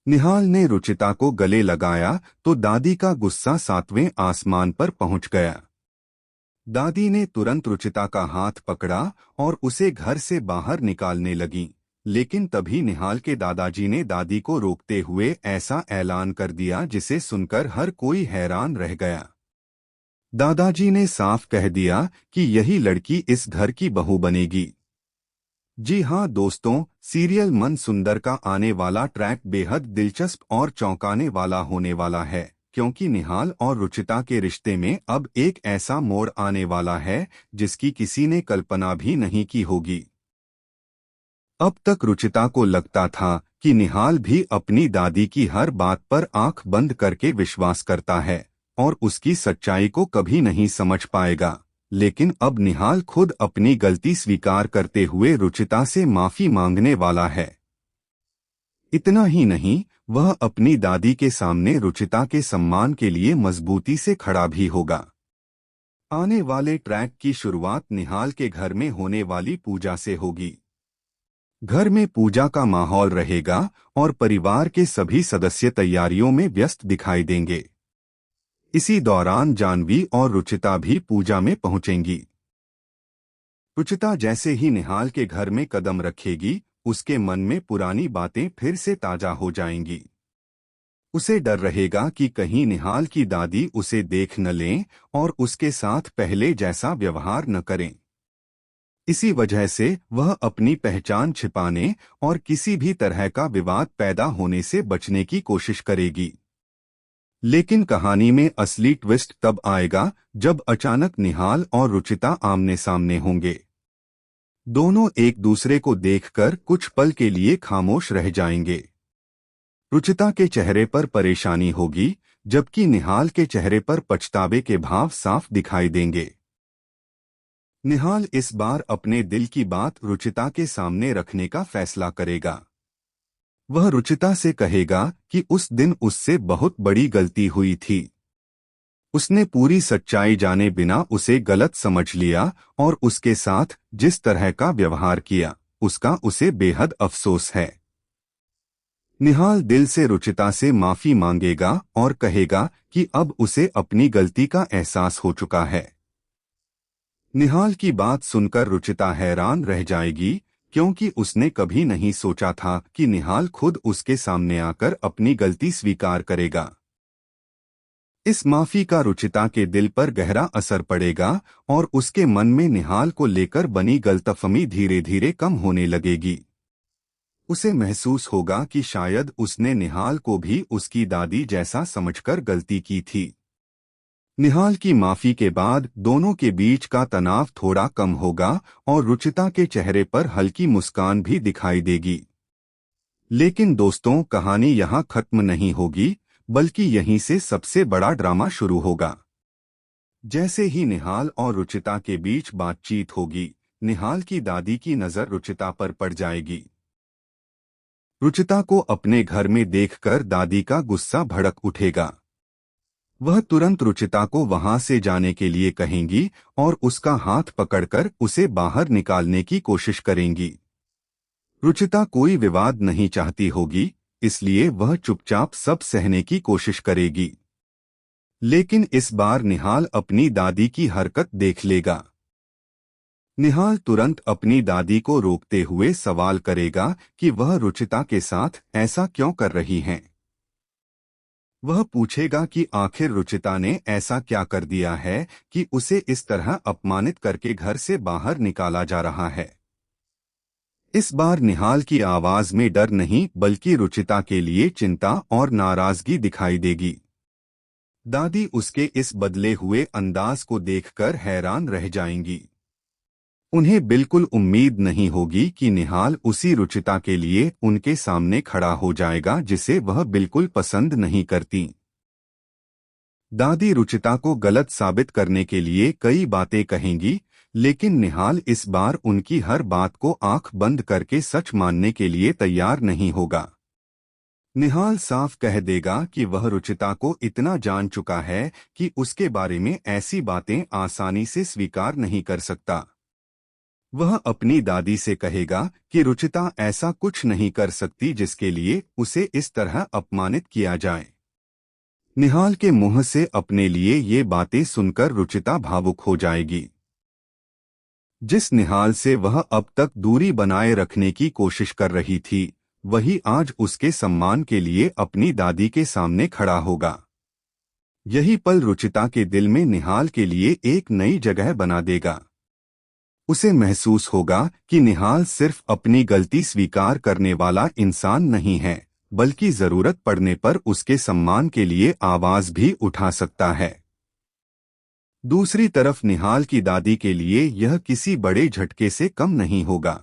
निहाल ने रुचिता को गले लगाया तो दादी का गुस्सा 7वें आसमान पर पहुंच गया। दादी ने तुरंत रुचिता का हाथ पकड़ा और उसे घर से बाहर निकालने लगी, लेकिन तभी निहाल के दादाजी ने दादी को रोकते हुए ऐसा ऐलान कर दिया जिसे सुनकर हर कोई हैरान रह गया। दादाजी ने साफ कह दिया कि यही लड़की इस घर की बहू बनेगी। जी हाँ दोस्तों, सीरियल मन सुंदर का आने वाला ट्रैक बेहद दिलचस्प और चौंकाने वाला होने वाला है, क्योंकि निहाल और रुचिता के रिश्ते में अब एक ऐसा मोड़ आने वाला है जिसकी किसी ने कल्पना भी नहीं की होगी। अब तक रुचिता को लगता था कि निहाल भी अपनी दादी की हर बात पर आंख बंद करके विश्वास करता है और उसकी सच्चाई को कभी नहीं समझ पाएगा, लेकिन अब निहाल खुद अपनी गलती स्वीकार करते हुए रुचिता से माफी मांगने वाला है। इतना ही नहीं, वह अपनी दादी के सामने रुचिता के सम्मान के लिए मजबूती से खड़ा भी होगा। आने वाले ट्रैक की शुरुआत निहाल के घर में होने वाली पूजा से होगी। घर में पूजा का माहौल रहेगा और परिवार के सभी सदस्य तैयारियों में व्यस्त दिखाई देंगे। इसी दौरान जानवी और रुचिता भी पूजा में पहुंचेंगी। रुचिता जैसे ही निहाल के घर में कदम रखेगी, उसके मन में पुरानी बातें फिर से ताजा हो जाएंगी। उसे डर रहेगा कि कहीं निहाल की दादी उसे देख न लें और उसके साथ पहले जैसा व्यवहार न करें। इसी वजह से वह अपनी पहचान छिपाने और किसी भी तरह का विवाद पैदा होने से बचने की कोशिश करेगी। लेकिन कहानी में असली ट्विस्ट तब आएगा जब अचानक निहाल और रुचिता आमने सामने होंगे। दोनों एक दूसरे को देखकर कुछ पल के लिए खामोश रह जाएंगे। रुचिता के चेहरे पर परेशानी होगी, जबकि निहाल के चेहरे पर पछतावे के भाव साफ दिखाई देंगे। निहाल इस बार अपने दिल की बात रुचिता के सामने रखने का फैसला करेगा। वह रुचिता से कहेगा कि उस दिन उससे बहुत बड़ी गलती हुई थी। उसने पूरी सच्चाई जाने बिना उसे गलत समझ लिया और उसके साथ जिस तरह का व्यवहार किया, उसका उसे बेहद अफसोस है। निहाल दिल से रुचिता से माफी मांगेगा और कहेगा कि अब उसे अपनी गलती का एहसास हो चुका है। निहाल की बात सुनकर रुचिता हैरान रह जाएगी, क्योंकि उसने कभी नहीं सोचा था कि निहाल खुद उसके सामने आकर अपनी गलती स्वीकार करेगा। इस माफी का रुचिता के दिल पर गहरा असर पड़ेगा और उसके मन में निहाल को लेकर बनी गलतफहमी धीरे धीरे कम होने लगेगी। उसे महसूस होगा कि शायद उसने निहाल को भी उसकी दादी जैसा समझकर गलती की थी। निहाल की माफी के बाद दोनों के बीच का तनाव थोड़ा कम होगा और रुचिता के चेहरे पर हल्की मुस्कान भी दिखाई देगी। लेकिन दोस्तों, कहानी यहाँ खत्म नहीं होगी, बल्कि यहीं से सबसे बड़ा ड्रामा शुरू होगा। जैसे ही निहाल और रुचिता के बीच बातचीत होगी, निहाल की दादी की नजर रुचिता पर पड़ जाएगी। रुचिता को अपने घर में देखकर दादी का गुस्सा भड़क उठेगा। वह तुरंत रुचिता को वहां से जाने के लिए कहेंगी और उसका हाथ पकड़कर उसे बाहर निकालने की कोशिश करेंगी। रुचिता कोई विवाद नहीं चाहती होगी, इसलिए वह चुपचाप सब सहने की कोशिश करेगी। लेकिन इस बार निहाल अपनी दादी की हरकत देख लेगा। निहाल तुरंत अपनी दादी को रोकते हुए सवाल करेगा कि वह रुचिता के साथ ऐसा क्यों कर रही हैं। वह पूछेगा कि आखिर रुचिता ने ऐसा क्या कर दिया है कि उसे इस तरह अपमानित करके घर से बाहर निकाला जा रहा है। इस बार निहाल की आवाज में डर नहीं बल्कि रुचिता के लिए चिंता और नाराजगी दिखाई देगी। दादी उसके इस बदले हुए अंदाज को देखकर हैरान रह जाएंगी। उन्हें बिल्कुल उम्मीद नहीं होगी कि निहाल उसी रुचिता के लिए उनके सामने खड़ा हो जाएगा जिसे वह बिल्कुल पसंद नहीं करती। दादी रुचिता को गलत साबित करने के लिए कई बातें कहेंगी, लेकिन निहाल इस बार उनकी हर बात को आंख बंद करके सच मानने के लिए तैयार नहीं होगा। निहाल साफ कह देगा कि वह रुचिता को इतना जान चुका है कि उसके बारे में ऐसी बातें आसानी से स्वीकार नहीं कर सकता। वह अपनी दादी से कहेगा कि रुचिता ऐसा कुछ नहीं कर सकती जिसके लिए उसे इस तरह अपमानित किया जाए। निहाल के मुंह से अपने लिए ये बातें सुनकर रुचिता भावुक हो जाएगी। जिस निहाल से वह अब तक दूरी बनाए रखने की कोशिश कर रही थी, वही आज उसके सम्मान के लिए अपनी दादी के सामने खड़ा होगा। यही पल रुचिता के दिल में निहाल के लिए एक नई जगह बना देगा। उसे महसूस होगा कि निहाल सिर्फ अपनी गलती स्वीकार करने वाला इंसान नहीं है, बल्कि जरूरत पड़ने पर उसके सम्मान के लिए आवाज भी उठा सकता है। दूसरी तरफ निहाल की दादी के लिए यह किसी बड़े झटके से कम नहीं होगा।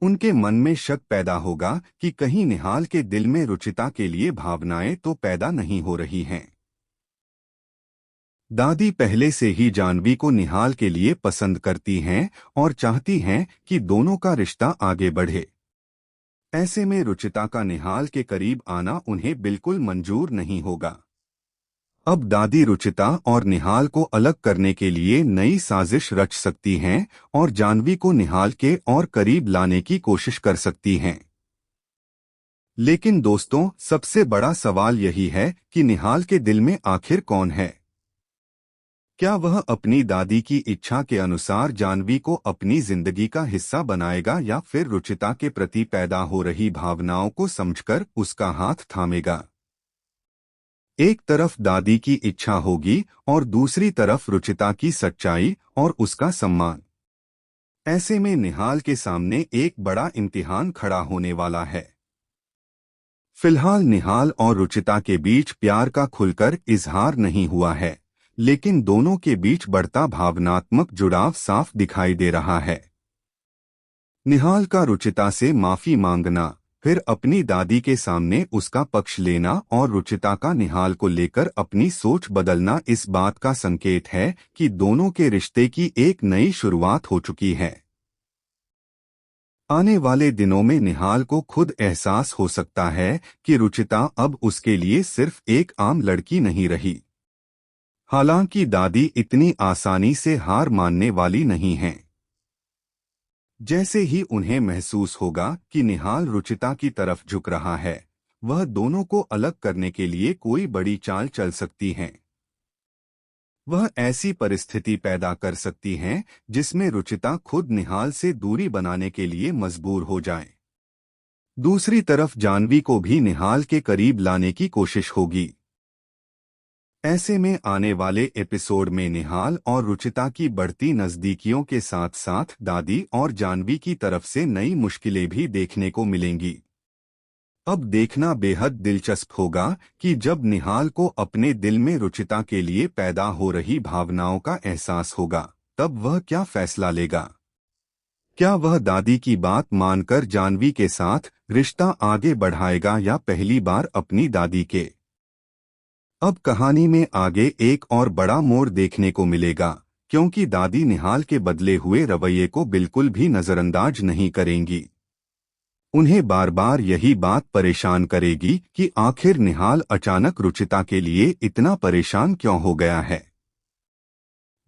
उनके मन में शक पैदा होगा कि कहीं निहाल के दिल में रुचिता के लिए भावनाएं तो पैदा नहीं हो रही हैं। दादी पहले से ही जाह्नवी को निहाल के लिए पसंद करती हैं और चाहती हैं कि दोनों का रिश्ता आगे बढ़े। ऐसे में रुचिता का निहाल के करीब आना उन्हें बिल्कुल मंजूर नहीं होगा। अब दादी रुचिता और निहाल को अलग करने के लिए नई साजिश रच सकती हैं और जाह्नवी को निहाल के और करीब लाने की कोशिश कर सकती हैं। लेकिन दोस्तों, सबसे बड़ा सवाल यही है कि निहाल के दिल में आखिर कौन है? क्या वह अपनी दादी की इच्छा के अनुसार जाह्नवी को अपनी जिंदगी का हिस्सा बनाएगा या फिर रुचिता के प्रति पैदा हो रही भावनाओं को समझकर उसका हाथ थामेगा? एक तरफ दादी की इच्छा होगी और दूसरी तरफ रुचिता की सच्चाई और उसका सम्मान। ऐसे में निहाल के सामने एक बड़ा इम्तिहान खड़ा होने वाला है। फिलहाल निहाल और रुचिता के बीच प्यार का खुलकर इजहार नहीं हुआ है, लेकिन दोनों के बीच बढ़ता भावनात्मक जुड़ाव साफ दिखाई दे रहा है। निहाल का रुचिता से माफी मांगना, फिर अपनी दादी के सामने उसका पक्ष लेना और रुचिता का निहाल को लेकर अपनी सोच बदलना इस बात का संकेत है कि दोनों के रिश्ते की एक नई शुरुआत हो चुकी है। आने वाले दिनों में निहाल को खुद एहसास हो सकता है कि रुचिता अब उसके लिए सिर्फ एक आम लड़की नहीं रही। हालांकि दादी इतनी आसानी से हार मानने वाली नहीं है। जैसे ही उन्हें महसूस होगा कि निहाल रुचिता की तरफ झुक रहा है, वह दोनों को अलग करने के लिए कोई बड़ी चाल चल सकती है। वह ऐसी परिस्थिति पैदा कर सकती हैं जिसमें रुचिता खुद निहाल से दूरी बनाने के लिए मजबूर हो जाए। दूसरी तरफ जाह्नवी को भी निहाल के करीब लाने की कोशिश होगी। ऐसे में आने एपिसोड एपिसोड में निहाल और रुचिता की बढ़ती नजदीकियों के साथ साथ दादी और जाह्नवी की तरफ से नई मुश्किलें भी देखने को मिलेंगी। अब देखना बेहद दिलचस्प होगा कि जब निहाल को अपने दिल में रुचिता के लिए पैदा हो रही भावनाओं का एहसास होगा, तब वह क्या फैसला लेगा। क्या वह दादी की बात मानकर जाह्नवी के साथ रिश्ता आगे बढ़ाएगा या पहली बार अपनी दादी के। अब कहानी में आगे एक और बड़ा मोड़ देखने को मिलेगा, क्योंकि दादी निहाल के बदले हुए रवैये को बिल्कुल भी नजरअंदाज नहीं करेंगी। उन्हें बार बार यही बात परेशान करेगी कि आखिर निहाल अचानक रुचिता के लिए इतना परेशान क्यों हो गया है।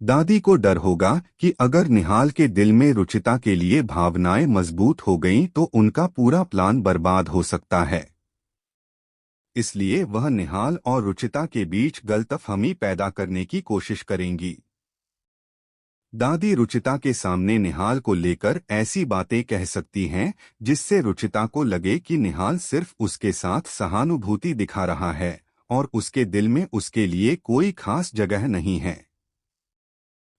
दादी को डर होगा कि अगर निहाल के दिल में रुचिता के लिए भावनाएं मजबूत हो गईं तो उनका पूरा प्लान बर्बाद हो सकता है। इसलिए वह निहाल और रुचिता के बीच गलतफहमी पैदा करने की कोशिश करेंगी। दादी रुचिता के सामने निहाल को लेकर ऐसी बातें कह सकती हैं जिससे रुचिता को लगे कि निहाल सिर्फ उसके साथ सहानुभूति दिखा रहा है और उसके दिल में उसके लिए कोई खास जगह नहीं है।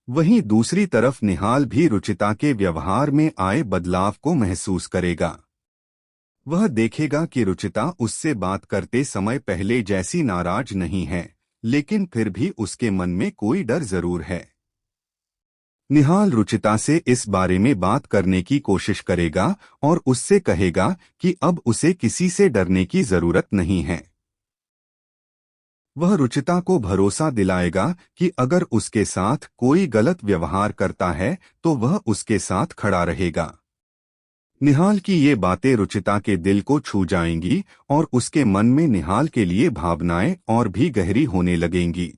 वहीं दूसरी तरफ निहाल भी रुचिता के व्यवहार में आए बदलाव को महसूस करेगा। वह देखेगा कि रुचिता उससे बात करते समय पहले जैसी नाराज नहीं है, लेकिन फिर भी उसके मन में कोई डर जरूर है। निहाल रुचिता से इस बारे में बात करने की कोशिश करेगा और उससे कहेगा कि अब उसे किसी से डरने की जरूरत नहीं है। वह रुचिता को भरोसा दिलाएगा कि अगर उसके साथ कोई गलत व्यवहार करता है तो वह उसके साथ खड़ा रहेगा। निहाल की ये बातें रुचिता के दिल को छू जाएंगी और उसके मन में निहाल के लिए भावनाएं और भी गहरी होने लगेंगी।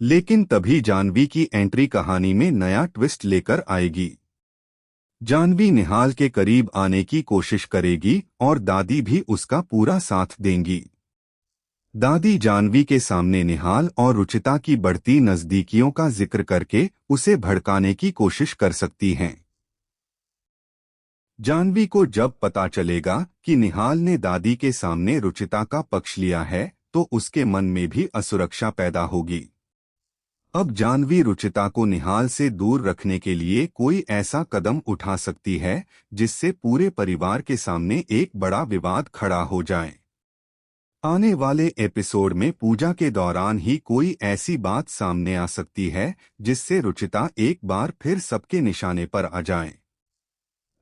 लेकिन तभी जाह्नवी की एंट्री कहानी में नया ट्विस्ट लेकर आएगी। जानवी निहाल के करीब आने की कोशिश करेगी और दादी भी उसका पूरा साथ देंगी। दादी जानवी के सामने निहाल और रुचिता की बढ़ती नजदीकियों का जिक्र करके उसे भड़काने की कोशिश कर सकती हैं। जानवी को जब पता चलेगा कि निहाल ने दादी के सामने रुचिता का पक्ष लिया है तो उसके मन में भी असुरक्षा पैदा होगी। अब जानवी रुचिता को निहाल से दूर रखने के लिए कोई ऐसा कदम उठा सकती है जिससे पूरे परिवार के सामने एक बड़ा विवाद खड़ा हो जाए। आने वाले एपिसोड में पूजा के दौरान ही कोई ऐसी बात सामने आ सकती है जिससे रुचिता एक बार फिर सबके निशाने पर आ जाए।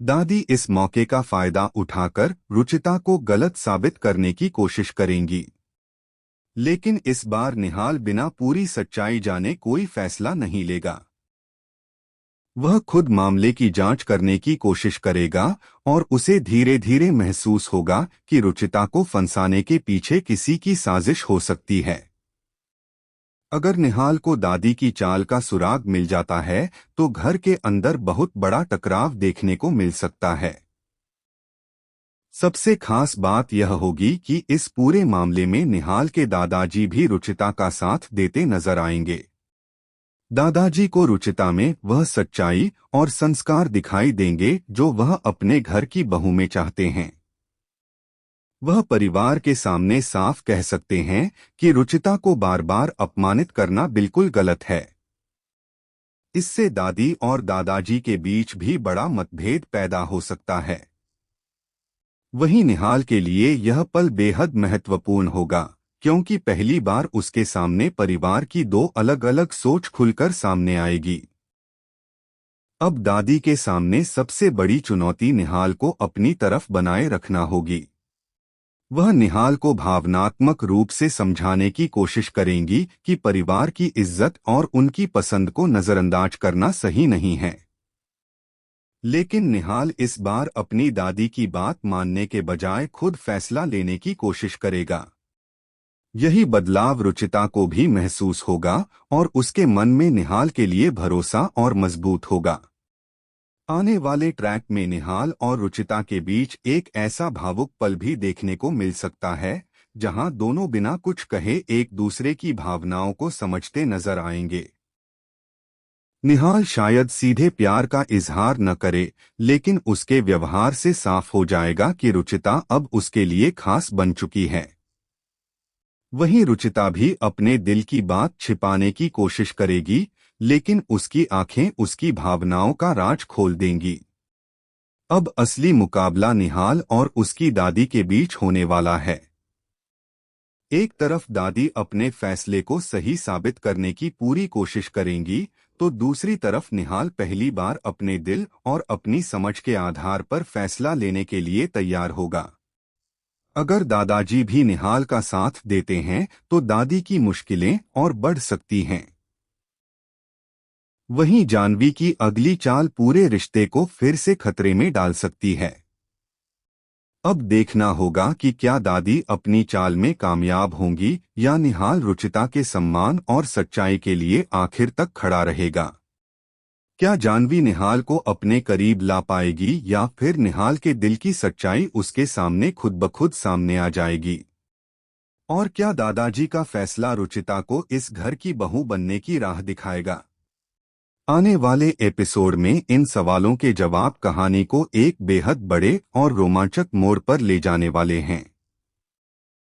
दादी इस मौके का फायदा उठाकर रुचिता को गलत साबित करने की कोशिश करेंगी, लेकिन इस बार निहाल बिना पूरी सच्चाई जाने कोई फैसला नहीं लेगा। वह खुद मामले की जांच करने की कोशिश करेगा और उसे धीरे धीरे महसूस होगा कि रुचिता को फंसाने के पीछे किसी की साजिश हो सकती है। अगर निहाल को दादी की चाल का सुराग मिल जाता है तो घर के अंदर बहुत बड़ा टकराव देखने को मिल सकता है। सबसे खास बात यह होगी कि इस पूरे मामले में निहाल के दादाजी भी रुचिता का साथ देते नजर आएंगे। दादाजी को रुचिता में वह सच्चाई और संस्कार दिखाई देंगे जो वह अपने घर की बहू में चाहते हैं। वह परिवार के सामने साफ कह सकते हैं कि रुचिता को बार बार अपमानित करना बिल्कुल गलत है। इससे दादी और दादाजी के बीच भी बड़ा मतभेद पैदा हो सकता है। वहीं निहाल के लिए यह पल बेहद महत्वपूर्ण होगा क्योंकि पहली बार उसके सामने परिवार की दो अलग अलग सोच खुलकर सामने आएगी। अब दादी के सामने सबसे बड़ी चुनौती निहाल को अपनी तरफ बनाए रखना होगी। वह निहाल को भावनात्मक रूप से समझाने की कोशिश करेंगी कि परिवार की इज्जत और उनकी पसंद को नजरअंदाज करना सही नहीं है। लेकिन निहाल इस बार अपनी दादी की बात मानने के बजाय खुद फैसला लेने की कोशिश करेगा। यही बदलाव रुचिता को भी महसूस होगा और उसके मन में निहाल के लिए भरोसा और मजबूत होगा। आने वाले ट्रैक में निहाल और रुचिता के बीच एक ऐसा भावुक पल भी देखने को मिल सकता है जहां दोनों बिना कुछ कहे एक दूसरे की भावनाओं को समझते नजर आएंगे। निहाल शायद सीधे प्यार का इजहार न करे, लेकिन उसके व्यवहार से साफ हो जाएगा कि रुचिता अब उसके लिए खास बन चुकी है। वहीं रुचिता भी अपने दिल की बात छिपाने की कोशिश करेगी, लेकिन उसकी आंखें उसकी भावनाओं का राज खोल देंगी। अब असली मुकाबला निहाल और उसकी दादी के बीच होने वाला है। एक तरफ दादी अपने फैसले को सही साबित करने की पूरी कोशिश करेंगी, तो दूसरी तरफ निहाल पहली बार अपने दिल और अपनी समझ के आधार पर फैसला लेने के लिए तैयार होगा। अगर दादाजी भी निहाल का साथ देते हैं तो दादी की मुश्किलें और बढ़ सकती हैं। वहीं जानवी की अगली चाल पूरे रिश्ते को फिर से खतरे में डाल सकती है। अब देखना होगा कि क्या दादी अपनी चाल में कामयाब होंगी या निहाल रुचिता के सम्मान और सच्चाई के लिए आखिर तक खड़ा रहेगा। क्या जानवी निहाल को अपने करीब ला पाएगी या फिर निहाल के दिल की सच्चाई उसके सामने खुद ब खुद सामने आ जाएगी? और क्या दादाजी का फैसला रुचिता को इस घर की बहू बनने की राह दिखाएगा? आने वाले एपिसोड में इन सवालों के जवाब कहानी को एक बेहद बड़े और रोमांचक मोड़ पर ले जाने वाले हैं।